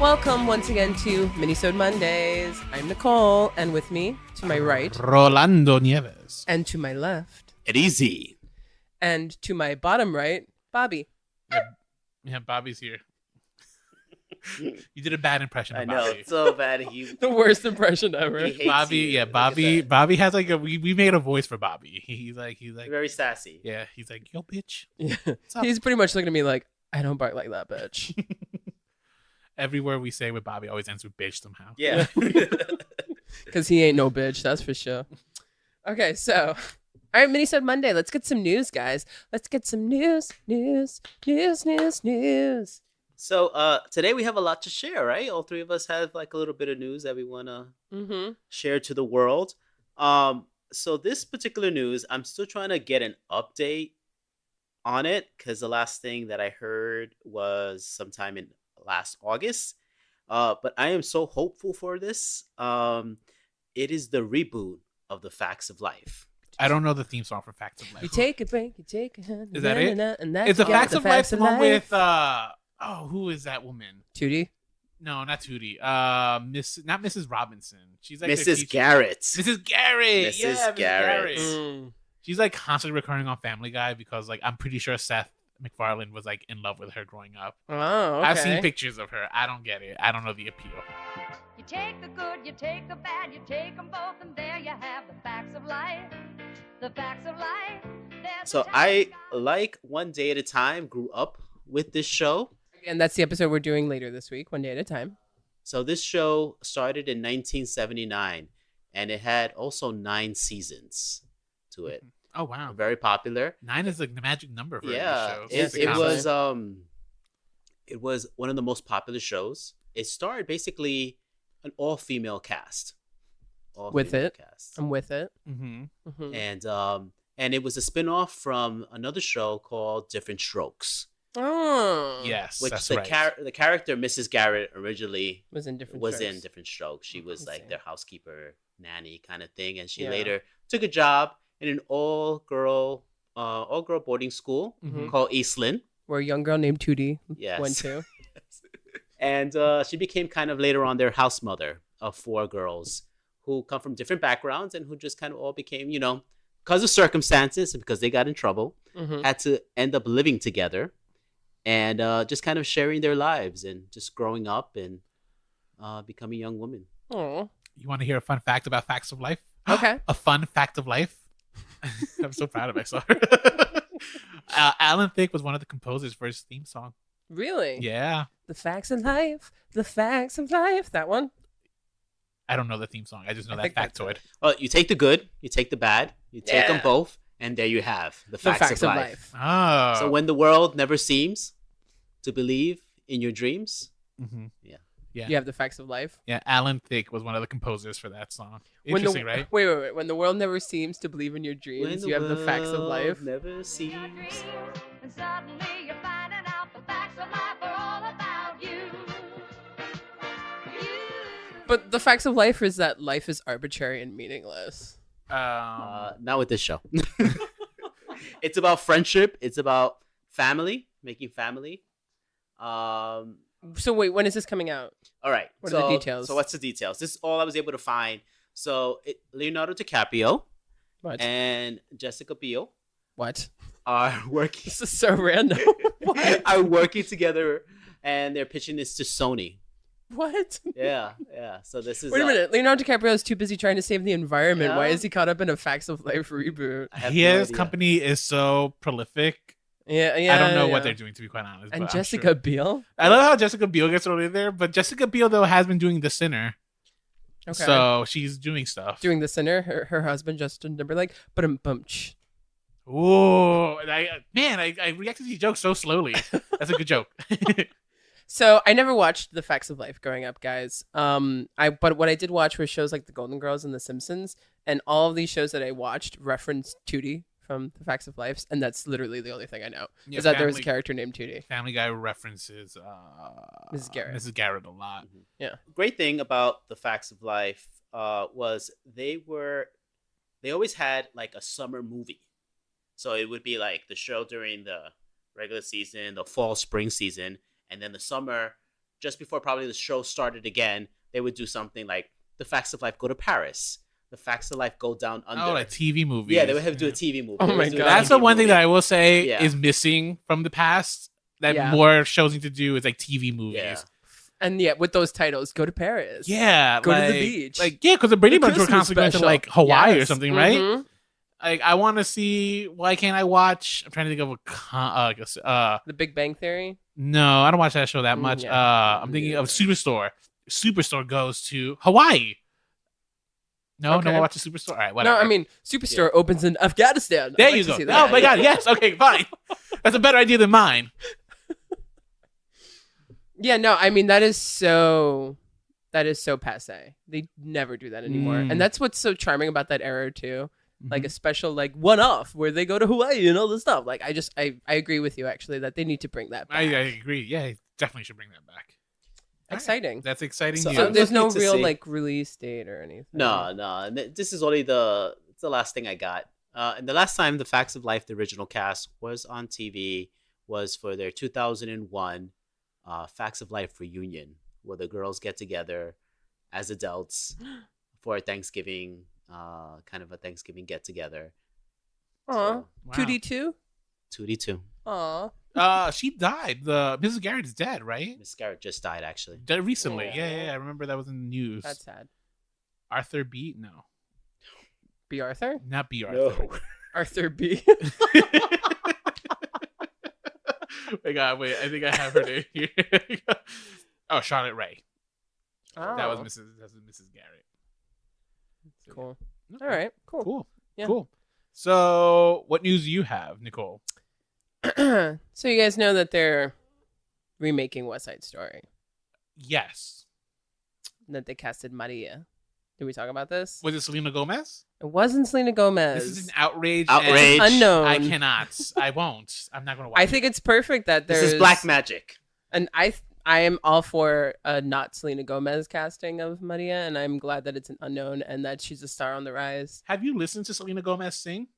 Welcome once again to Minisode Mondays. I'm Nicole, and with me, to my right, Rolando Nieves. and to my left, Easy. and to my bottom right, Bobby. Yeah, Bobby's here. You did a bad impression of I know, Bobby. it's so bad. The worst impression ever. He hates Bobby, you. yeah, Look at Bobby. that. Bobby has like we made a voice for Bobby. He's like, Very sassy. yeah, he's like, yo, bitch. Yeah. up? He's pretty much looking at me like, I don't bark like that, bitch. Every word we say with Bobby always ends with bitch somehow. Yeah. Because he ain't no bitch, that's for sure. Okay, so, all right, Minisode Monday. Let's get some news, guys. Let's get some news. So today we have a lot to share, right? All three of us have like a little bit of news that we want to Mm-hmm. share to the world. So this particular news, I'm still trying to get an update on it because the last thing that I heard was sometime in last August. But I am so hopeful for this. It is the reboot of The Facts of Life. I don't know the theme song for Facts of Life. You take a break, you take a hand. Is that it? And that's It's the all. Facts The of Life, the one with who is that woman? Tootie? No, not Tootie. Not Mrs. Robinson. She's like Mrs. Garrett. Mrs. Garrett. Mrs. Yeah, Mrs. Garrett. Mm. She's like constantly recurring on Family Guy because like I'm pretty sure Seth MacFarlane was like in love with her growing up. Oh, okay. I've seen pictures of her. I don't get it. I don't know the appeal. You take the good, you take the bad, you take them both, and there you have the facts of life. The facts of life. There's So a time I, like One Day at a Time, grew up with this show. And that's the episode we're doing later this week, one day at a time. So this show started in 1979, and it had also 9 seasons to it. Oh wow, Very popular. 9 is like the magic number for Yeah, shows. Yes, it exactly. was one of the most popular shows. It starred basically an all-female cast. With All-female it. cast. I'm with it. Mm-hmm. Mhm. And it was a spin-off from another show called Different Strokes, Oh. Yes, which that's the right. the character Mrs. Garrett originally Was in different was strokes. in Different Strokes. She was I like see. their housekeeper, nanny kind of thing, and she Yeah. later took a job in an all-girl boarding school Mhm. called Eastland. Where a young girl named Tootie Yes. went to. And she became kind of later on their house mother of 4 girls who come from different backgrounds and who just kind of all became, because of circumstances and because they got in trouble, Mhm. had to end up living together and just kind of sharing their lives and just growing up and becoming young women. Oh. You want to hear a fun fact about Facts of Life? Okay. A fun fact of life. I'm so proud of myself. Alan Thicke was one of the composers for his theme song. Really? Yeah, The facts of life. The facts of life. That one? I don't know the theme song. I just know I that think that's factoid. Well, you take the good, you take the bad, you take them Yeah. both, and there you have the The facts, of life. Oh, So when the world never seems to believe in your dreams, Mhm. Yeah. Yeah. You have the facts of life. Yeah, Alan Thicke was one of the composers for that song. When the- Interesting, right? Wait. When the world never seems to believe in your dreams, you have the facts of world life. never your seems. dreams, and suddenly you're finding out the facts of life are all about you. But the facts of life is that life is arbitrary and meaningless. Not with this show. It's about friendship. It's about family, making family. So wait, when is this coming out? All right. What are the details? So what's the details? This is all I was able to find. So Leonardo DiCaprio What? and Jessica Biel What? are working This is so random. What? are working together, and they're pitching this to Sony. What? Yeah. So this is. Wait a minute. Leonardo DiCaprio is too busy trying to save the environment. Why Yeah. is he caught up in a facts of life reboot? I have no His idea. company is so prolific. Yeah. I don't know yeah. what they're doing, to be quite honest. And but I'm Jessica sure. Biel. I love how Jessica Biel gets thrown in there, but Jessica Biel though has been doing The Sinner, Okay. so she's doing stuff. Doing The Sinner, her husband Justin Timberlake. But Ooh, I reacted to these jokes so slowly. That's a good joke. So I never watched The Facts of Life growing up, guys. But what I did watch were shows like The Golden Girls and The Simpsons, and all of these shows that I watched referenced Tootie from The Facts of Life, and that's literally the only thing I know Yeah, is that there was a Family- character named Tootie. Family Guy references Mrs. Garrett. Mrs. Garrett a lot. Great thing about the Facts of Life was they always had like a summer movie. So it would be like the show during the regular season, the fall, spring season, and then the summer just before probably the show started again, they would do something like The Facts of Life Go to Paris, The Facts of Life Go Down Under. Oh, like TV movies. Yeah, they would have to do a TV movie. Oh They my would do a God. That's TV the one thing movie. that I will say Yeah. is missing from the past that Yeah. more shows need to do is like TV movies. Yeah. And yeah, with those titles, go to Paris. Yeah, Go to the like- beach. Like, yeah, because the Brady The Bunch were Christmas constantly going to special. like Hawaii or Yes. something, right? Mhm. Like, I want to see. Why can't I watch? I'm trying to think of The Big Bang Theory. no, I don't watch that show that much. Yeah. I'm thinking of Superstore. Superstore goes to Hawaii. No, Okay. no, I watch the Superstore. All right, whatever. No, I mean Superstore opens in Afghanistan. there I'd like you to go. see Oh that. my god, yes. Okay, fine. That's a better idea than mine. Yeah, no, I mean that is so passe. They never do that anymore. Mm. And that's what's so charming about that era too. Mm-hmm. Like a special like one off where they go to Hawaii and all this stuff. Like I agree with you actually that they need to bring that back. I agree. Yeah, definitely should bring that back. Exciting. That's exciting So news. So I'm there's no looking to real see. like release date or anything. No. And this is only it's the last thing I got. And the last time The Facts of Life, the original cast, was on TV was for their 2001 Facts of Life reunion, where the girls get together as adults for a Thanksgiving, kind of a Thanksgiving get together. Aw. Wow. 2D2? 2D2. Aw. She died. The Mrs. Garrett is dead, right? Miss Garrett just died, actually. Dead recently. Oh. Yeah. I remember that was in the news. That's sad. Arthur B. No, B. Arthur? not B. Arthur. Arthur B. Wait, I think I have her name here. Oh, Charlotte Ray. That was Oh, Mrs. Garrett. cool. Okay. All right, cool. Cool. Yeah. Cool. So, what news do you have, Nicole? So you guys know that they're remaking West Side Story. Yes. And that they casted Maria. Did we talk about this? Was it Selena Gomez? It wasn't Selena Gomez. This is an outrage. Outrage. and Unknown. I cannot. I won't. I'm not going to watch I think it's perfect that there's This is black magic. And I am all for a not Selena Gomez casting of Maria, and I'm glad that it's an unknown and that she's a star on the rise. Have you listened to Selena Gomez sing?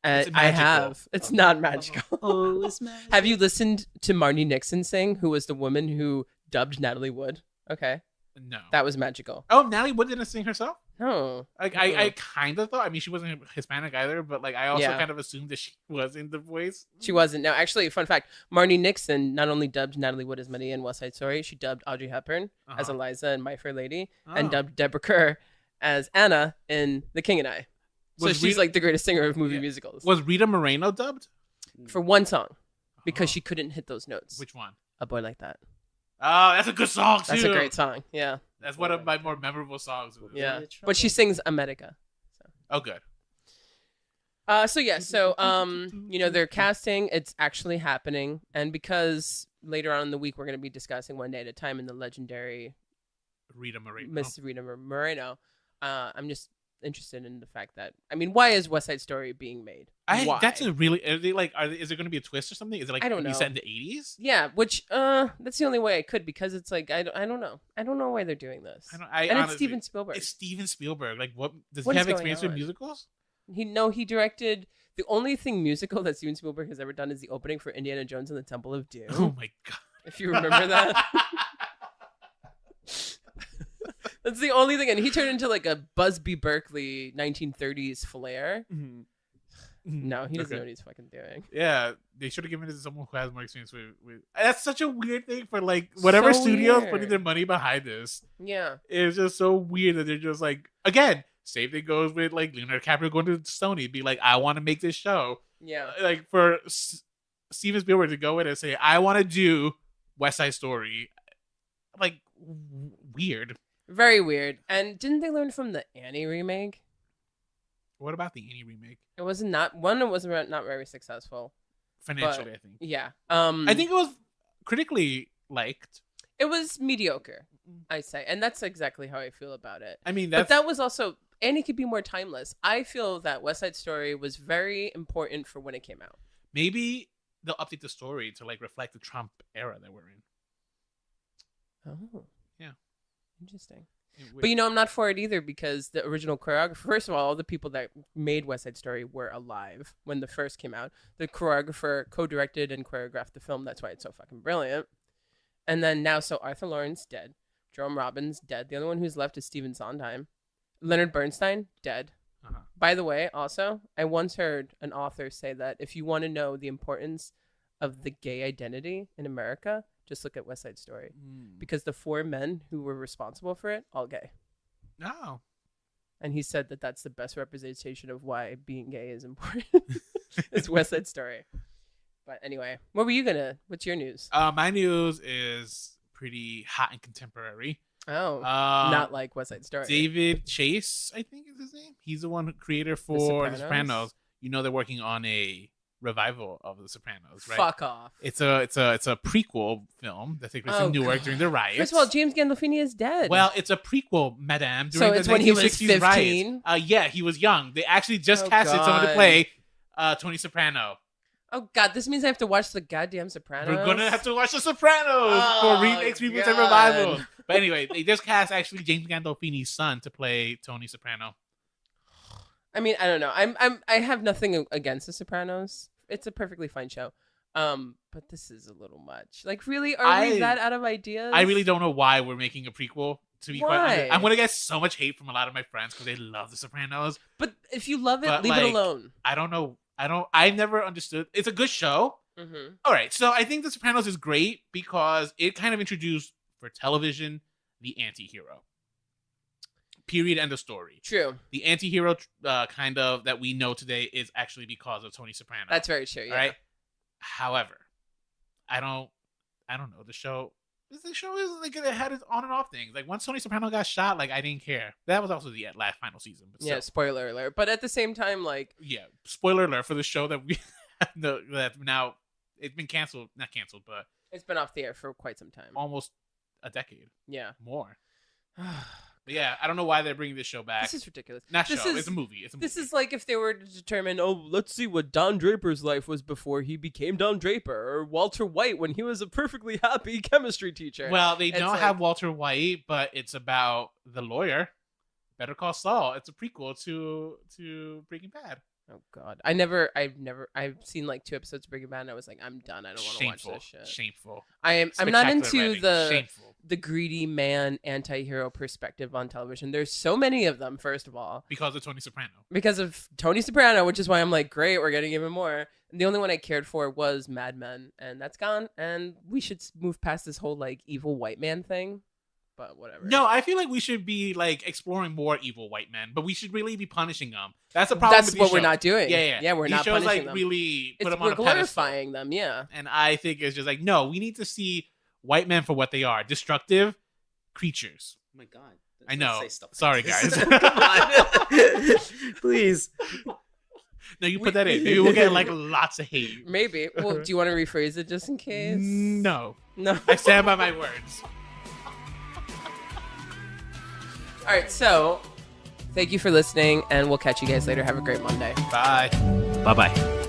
And Is it I magical? have. It's not magical. Oh, it's magic. Have you listened to Marnie Nixon sing, who was the woman who dubbed Natalie Wood? Okay. No. That was magical. Oh, Natalie Wood didn't sing herself? No. Like I kind of thought. I mean, she wasn't Hispanic either, but like I also Yeah. kind of assumed that she was in the voice. She wasn't. No, actually, fun fact: Marnie Nixon not only dubbed Natalie Wood as Maria in West Side Story, she dubbed Audrey Hepburn as Uh-huh. Eliza in My Fair Lady, Oh. and dubbed Deborah Kerr as Anna in The King and I. So Was she's Rita- like the greatest singer of movie Yeah. musicals Was Rita Moreno dubbed? for one song because Oh. she couldn't hit those notes. Which one? A Boy Like That. Oh, that's a good song too. That's a great song. Yeah, That's one of my more memorable songs. yeah. Trouble. But she sings America. Oh, good. So yeah, so you know, they're casting, it's actually happening, and because later on in the week we're going to be discussing One Day at a Time in the legendary Rita Moreno. Miss Rita Moreno, I'm just interested in the fact that, I mean, why is West Side Story being made? Why? That's a really. Are they like? Is there going to be a twist or something? Is it like I don't gonna be know. set in the 80s? Yeah, which that's the only way I could, because it's like I don't know why they're doing this. I don't. And honestly, it's Steven Spielberg. It's Steven Spielberg. Like, what does What he is have going experience with on? musicals? He directed the only thing musical that Steven Spielberg has ever done is the opening for Indiana Jones and the Temple of Doom. Oh my god! If you remember that. That's the only thing, and he turned into like a Busby Berkeley 1930s flair. No, he doesn't Okay. know what he's fucking doing. Yeah, they should have given it to someone who has more experience with. That's such a weird thing for like whatever So studios weird. putting their money behind this. Yeah, It's just so weird that they're just like, again, same thing goes with like Leonardo DiCaprio going to Sony, be like, I want to make this show. yeah. Like for Steven Spielberg to go in and say, I want to do West Side Story, like weird. Very weird. And didn't they learn from the Annie remake? What about the Annie remake? It was not one. It was not very successful. Financially, I think. Yeah. I think it was critically liked. it was mediocre. I say, and that's exactly how I feel about it. I mean, But that's that was also Annie could be more timeless. I feel that West Side Story was very important for when it came out. maybe they'll update the story to like reflect the Trump era that we're in. Oh, Yeah. interesting. But you know, I'm not for it either, because the original choreographer, first of all the people that made West Side Story were alive when the first came out. The choreographer co-directed and choreographed the film. That's why it's so fucking brilliant. And then now, so Arthur Lawrence dead, Jerome Robbins dead. The only one who's left is Stephen Sondheim. Leonard Bernstein dead. By the way, also, I once heard an author say that if you want to know the importance of the gay identity in America, just look at West Side Story, because the 4 men who were responsible for it, all gay. No. And he said that that's the best representation of why being gay is important. It's West Side Story. But anyway, what's your news? My news is pretty hot and contemporary. Oh, not like West Side Story. David Chase, I think is his name. He's the one creator for The Sopranos. You know they're working on a revival of The Sopranos, right? Fuck off. It's a prequel film that takes place in Newark during the riots. First of all, James Gandolfini is dead. Well, it's a prequel, madame. So it's when he was 15? Yeah, he was young. They actually just casted someone to play Tony Soprano. Oh, God, this means I have to watch the goddamn Sopranos? We're going to have to watch The Sopranos for remakes, reboots, and revivals. But anyway, they just cast actually James Gandolfini's son to play Tony Soprano. I mean, I don't know. I have nothing against The Sopranos. It's a perfectly fine show. But this is a little much. Like, really? Are we that out of ideas? I really don't know why we're making a prequel. To be Why? quite honest, I'm going to get so much hate from a lot of my friends because they love The Sopranos. But if you love it, leave it alone. I don't know. I never understood. It's a good show. Mm-hmm. All right. So I think The Sopranos is great because it kind of introduced for television the anti-hero. Period. End of story. True. The anti-hero kind of that we know today is actually because of Tony Soprano. That's very true. Yeah. All right. However, I don't know. The show is like it had its on and off things. Like once Tony Soprano got shot, like I didn't care. That was also the last final season. But yeah, spoiler alert. But at the same time, like spoiler alert for the show that we that now it's been canceled. Not canceled, but it's been off the air for quite some time. Almost a decade. Yeah, more. But yeah, I don't know why they're bringing this show back. This is ridiculous. It's a movie. This is like if they were to determine, let's see what Don Draper's life was before he became Don Draper, or Walter White when he was a perfectly happy chemistry teacher. Well, they don't have Walter White, but it's about the lawyer, Better Call Saul. It's a prequel to Breaking Bad. Oh God, I've seen like 2 episodes of Breaking Bad, and I was like, I'm done. I don't want to watch this shit. Shameful. I'm not into Shameful. the greedy man anti-hero perspective on television. There's so many of them. First of all, because of Tony Soprano. Because of Tony Soprano, which is why I'm like, great, we're getting even more. And the only one I cared for was Mad Men, and that's gone. And we should move past this whole like evil white man thing. But whatever. No, I feel like we should be like exploring more evil white men, but we should really be punishing them. That's the problem. That's what we're not doing. Yeah. We're these not shows, punishing like them. really put them on we're a pedestal. glorifying them. Yeah. And I think it's just like, no, we need to see white men for what they are: destructive creatures. Oh my God. I know. Say stuff like Sorry, this. guys. Come on. Please. No, you put that in. Maybe we'll get like lots of hate. Maybe. Well, do you want to rephrase it just in case? No. No. I stand by my words. All right, so thank you for listening, and we'll catch you guys later. Have a great Monday. Bye. Bye-bye.